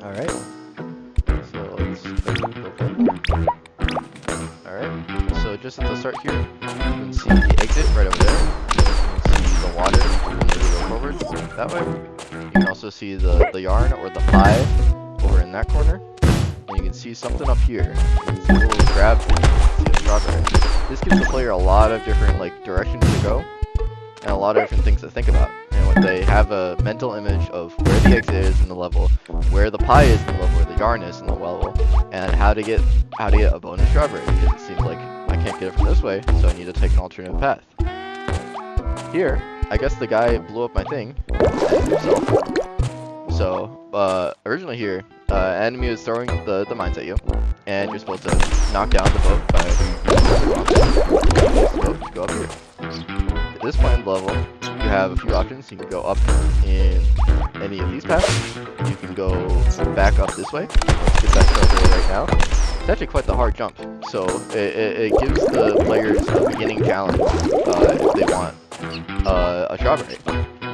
Alright, so let's go play. Alright, so just at the start here, you can see the exit right over there. You can see the water, and then you go forward that way. You can also see the yarn or the pie over in that corner. And you can see something up here. You can see a little grab thing, you can see a strawberry. This gives the player a lot of different directions to go, and a lot of different things to think about. And they have a mental image of where the exit is in the level, where the pie is in the level, where the yarn is in the level, and how to get a bonus strawberry, because it seems like I can't get it from this way, so I need to take an alternative path. Here, I guess the guy blew up my thing himself. So, originally here, enemy is throwing the mines at you, and you're supposed to knock down the boat by go up here. At this point in the level, you have a few options. You can go up in any of these paths. You can go back up this way. Let's get that started right now. It's actually quite the hard jump, so it gives the players a beginning challenge if they want a strawberry.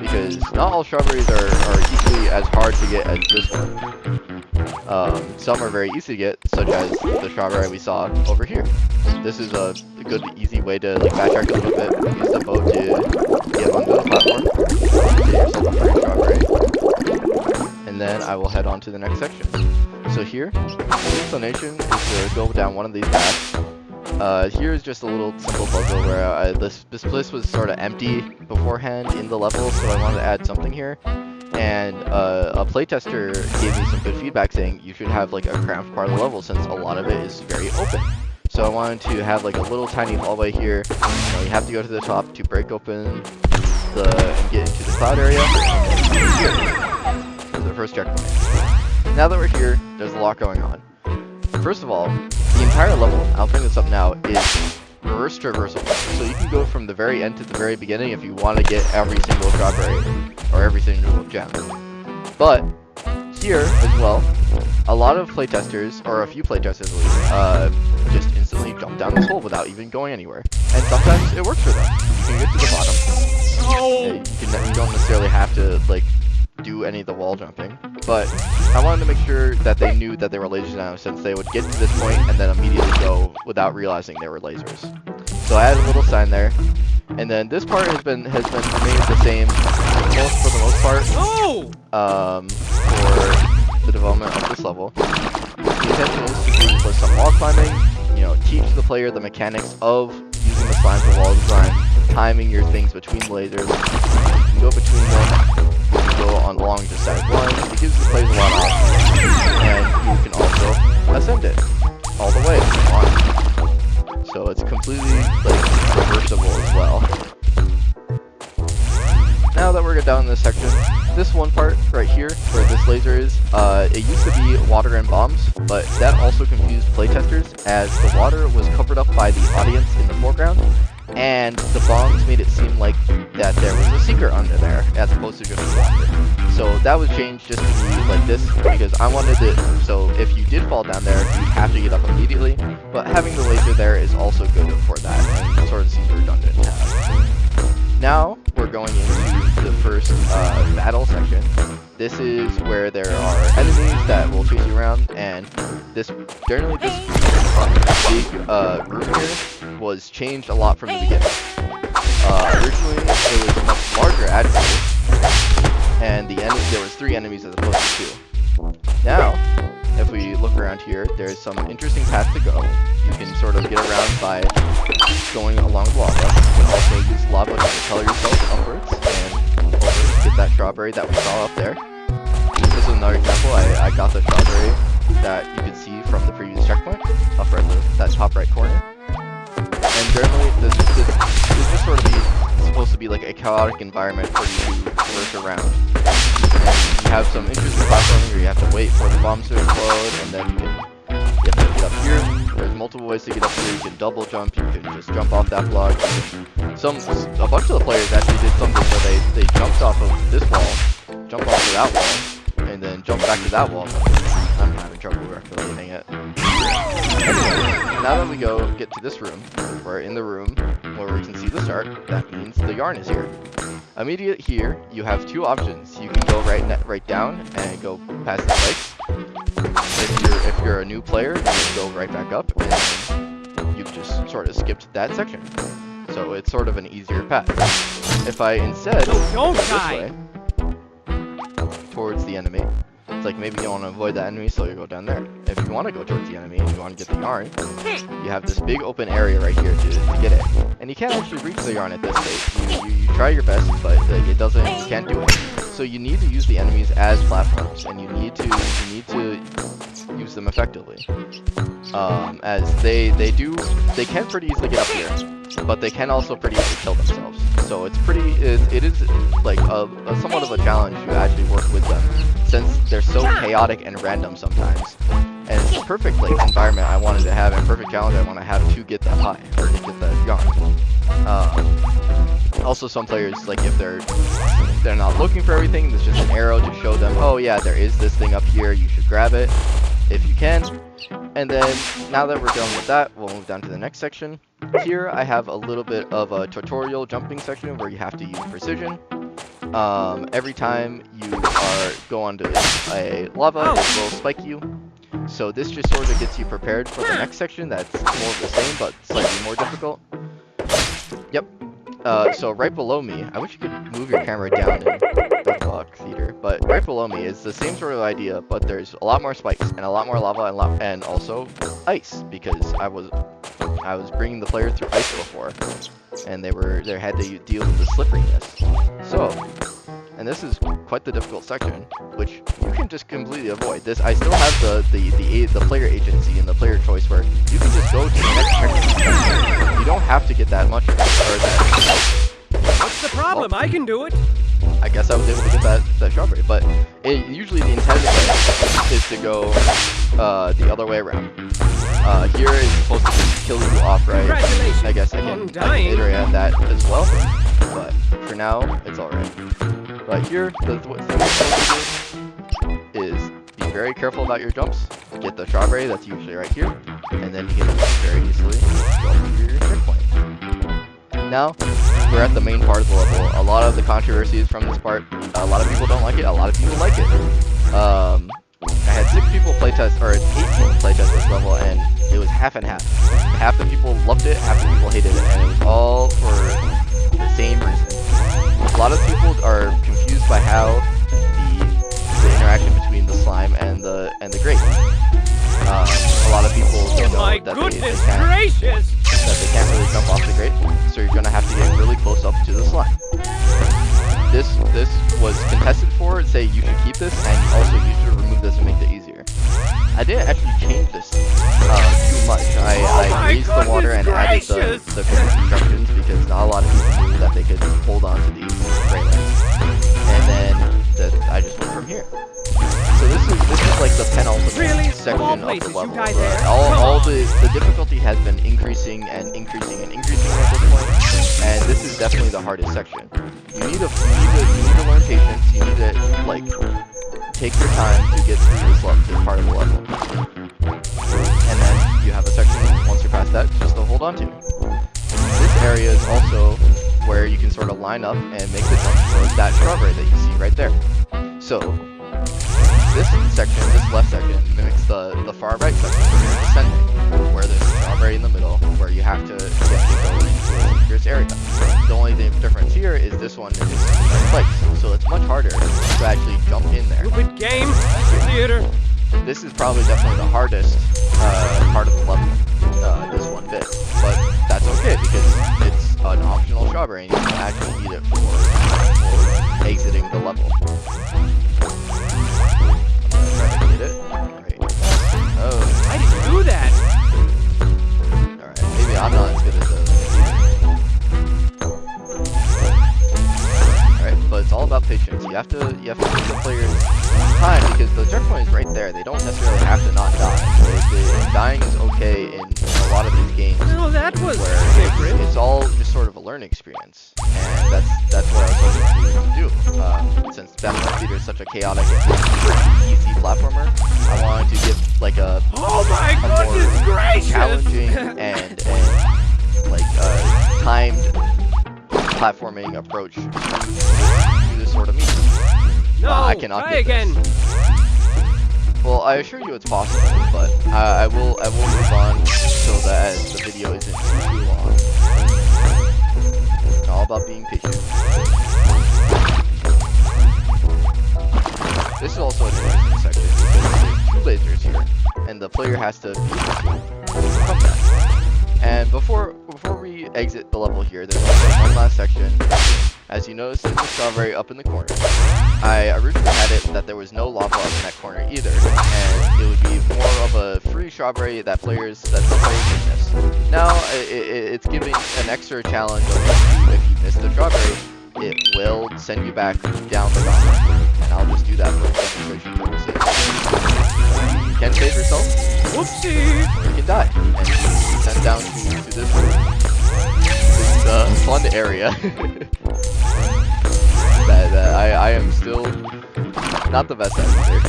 Because not all strawberries are equally as hard to get as this one. Some are very easy to get, such as the strawberry we saw over here. This is a good, easy way to backtrack a little bit, use the boat to get onto the platform, get yourself a first strawberry, and then I will head on to the next section. So here, the explanation is to go down one of these paths. Here is just a little simple puzzle where this place was sort of empty beforehand in the level, so I wanted to add something here. And a playtester gave me some good feedback saying you should have a cramped part of the level since a lot of it is very open. So I wanted to have a little tiny hallway here. You have to go to the top to break open and get into the cloud area. Here is the first checkpoint. Now that we're here, there's a lot going on. First of all, the entire level, I'll bring this up now, is reverse traversal. So you can go from the very end to the very beginning if you want to get every single strawberry or every single gem. But here as well, a lot of playtesters, or a few playtesters at least, just instantly jump down this hole without even going anywhere. And sometimes it works for them. You can get to the bottom. You don't necessarily have to do any of the wall jumping, but I wanted to make sure that they knew that they were lasers now, since they would get to this point and then immediately go without realizing they were lasers. So I added a little sign there, and then this part has remained the same for the most part. For the development of this level. The intention is to do some wall climbing, teach the player the mechanics of using the slime for wall design, timing your things between the lasers. You can go between them. Go along the side one. It gives the players a lot of options, and you can also ascend it all the way if you want. So it's completely reversible as well. Now that we're down in this section, this one part right here where this laser is, it used to be water and bombs, but that also confused playtesters as the water was covered up by the audience in the foreground, and the bombs made it seem like that there was a secret under there, as opposed to just water. So that was changed just to be like this, because I wanted it so if you did fall down there, you'd have to get up immediately, but having the laser there is also good for that, and sort of seems redundant to have. Now, we're going into the first battle section. This is where there are enemies that will chase you around, and generally this big room here was changed a lot from the beginning. Originally, it was a much larger attitude, and there was 3 enemies as opposed to 2. Now, if we look around here, there's some interesting paths to go. You can sort of get around by going along lava. You can also use lava to propel yourself upwards and get that strawberry that we saw up there. This is another example. I got the strawberry that you could see from the previous checkpoint, up right in that top right corner. And generally, this is just sort of supposed to be a chaotic environment for you to traverse around. And you have some interesting platforming where you have to wait for the bombs to explode, and then you have to get up here. There's multiple ways to get up here. You can double jump, you can just jump off that block. A bunch of the players actually did something where they jumped off of this wall, jumped off of that wall, and then jumped back to that wall. I'm having trouble recommending it. Anyway, now that we get to this room, we're in the room where we can see the start. That means the yarn is here. Immediate here, you have two options. You can go right down and go past the spikes. If you're a new player, you can go right back up, and you just sort of skipped that section. So it's sort of an easier path. If I instead go this way towards the enemy, it's like maybe you want to avoid that enemy, so you go down there. If you want to go towards the enemy and you want to get the yarn, you have this big open area right here to get it. And you can't actually reach the yarn at this stage. You try your best, but it doesn't. You can't do it. So you need to use the enemies as platforms, and you need to use them effectively. As they can pretty easily get up here, but they can also pretty easily kill themselves. So it's it is like a somewhat of a challenge to actually work with them, since they're so chaotic and random sometimes. And it's a perfect like environment I wanted to have, and perfect challenge I want to have to get that high, or to get that yarn. Also, some players, like if they're not looking for everything, there's just an arrow to show them, oh yeah, there is this thing up here, you should grab it if you can. And then, now that we're done with that, we'll move down to the next section. Here I have a little bit of a tutorial jumping section where you have to use precision. Every time you go onto a lava, it will spike you. So this just sort of gets you prepared for the next section that's more of the same, but slightly more difficult. Yep. So right below me, I wish you could move your camera down in Battleblock Theater, but right below me is the same sort of idea, but there's a lot more spikes and a lot more lava and also ice, because I was bringing the player through ice before, and they had to deal with the slipperiness. So, and this is quite the difficult section, which you can just completely avoid. I still have the player agency and the player choice where you can just go to the next section. You don't have to get that much, or that. What's the problem? Well, I can do it. I guess I was able to get that strawberry, but usually the intent is to go the other way around. Here is supposed to just kill you off, right? I guess I can iterate on that as well, but for now, it's alright. But here, the thing you're supposed to do is be very careful about your jumps. Get the strawberry, that's usually right here, and then you can very easily go through your checkpoint. Now, we're at the main part of the level. A lot of the controversies from this part, a lot of people don't like it, a lot of people like it. I had 6 people playtest, or 8 people playtest this level, and it was half and half. Half the people loved it, half the people hated it, and it was all for the same reason. A lot of people are confused by how the interaction between the slime and the grate. A lot of people don't know that they can't really jump off the grate, so you're gonna have to get really close up to the slime. This was contested for, say you should keep this, and also you should remove this and make it easier. I didn't actually change this too much. I raised the water and added the constructions because not a lot of people knew that they could hold on to these gray lines. And then I just went from here. So this is like the penultimate section of the level. All the difficulty has been increasing and increasing and increasing at this point, and this is definitely the hardest section. You need to learn patience. You need to like take your time to get through this part of the level, and then you have a section once you're past that just to hold on to. This area is also where you can sort of line up and make the jump towards that strawberry that you see right there. So this section, this left section, mimics the far right section where you're descending, where there's a strawberry in the middle, where you have to get to go into a dangerous area. The only difference here is this one is spikes, so it's much harder to actually jump in there. Stupid game, theater. This is probably definitely the hardest part of the level, this one bit, but that's okay because it's an optional strawberry and you can actually eat it for exiting the level. Try to get it. Great. Oh. I didn't do that. Alright, maybe I'm not as good as those. Alright, but it's all about patience. You have to give the players time because the checkpoint is right there. They don't necessarily have to not die. Dying is okay in a lot of these games. No, that was where it's all just sort of a learning experience. And that's what I was hoping to do. Since Battleblock Theater is such a chaotic and easy platformer, I wanted to give like a more challenging and like timed platforming approach to this sort of medium. No, I cannot try get this. again. Well, I assure you it's possible, but I will move on so that the video isn't too long. It's all about being patient. This is also an interesting section because there's 2 lasers here, and the player has to be able to overcome that. And before we exit the level here, there's also one last section. As you notice, there's a strawberry up in the corner. I originally had it that there was no lava up in that corner either, and it would be more of a free strawberry that the players can miss. Now, it's giving an extra challenge of if you miss the strawberry, it will send you back down the gauntlet. And I'll just do that for demonstration purposes. You can save yourself, Whoopsie. or you can die, and be sent down to this fun area. that I am still not the best at either.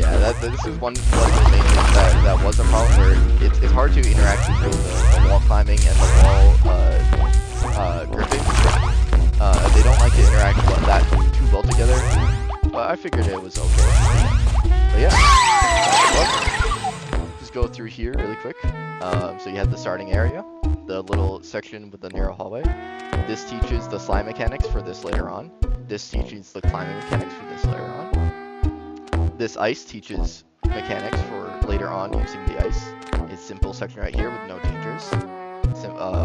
Yeah, this is one of the main things that was a problem where it's hard to interact between the wall climbing and the wall gripping. They don't like to interact that too well together, but I figured it was okay. But yeah, well, just go through here really quick. So you have the starting area, the little section with the narrow hallway. This teaches the slime mechanics for this later on. This teaches the climbing mechanics for this later on. This ice teaches mechanics for later on using the ice. It's simple section right here with no dangers.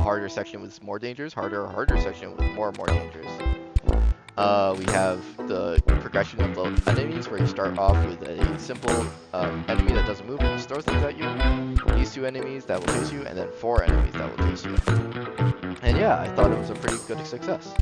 Harder section with more dangers. Harder section with more and more dangers. We have the progression of the enemies where you start off with a simple enemy that doesn't move and just throws things at you. These 2 enemies that will chase you, and then 4 enemies that will chase you. And yeah, I thought it was a pretty good success.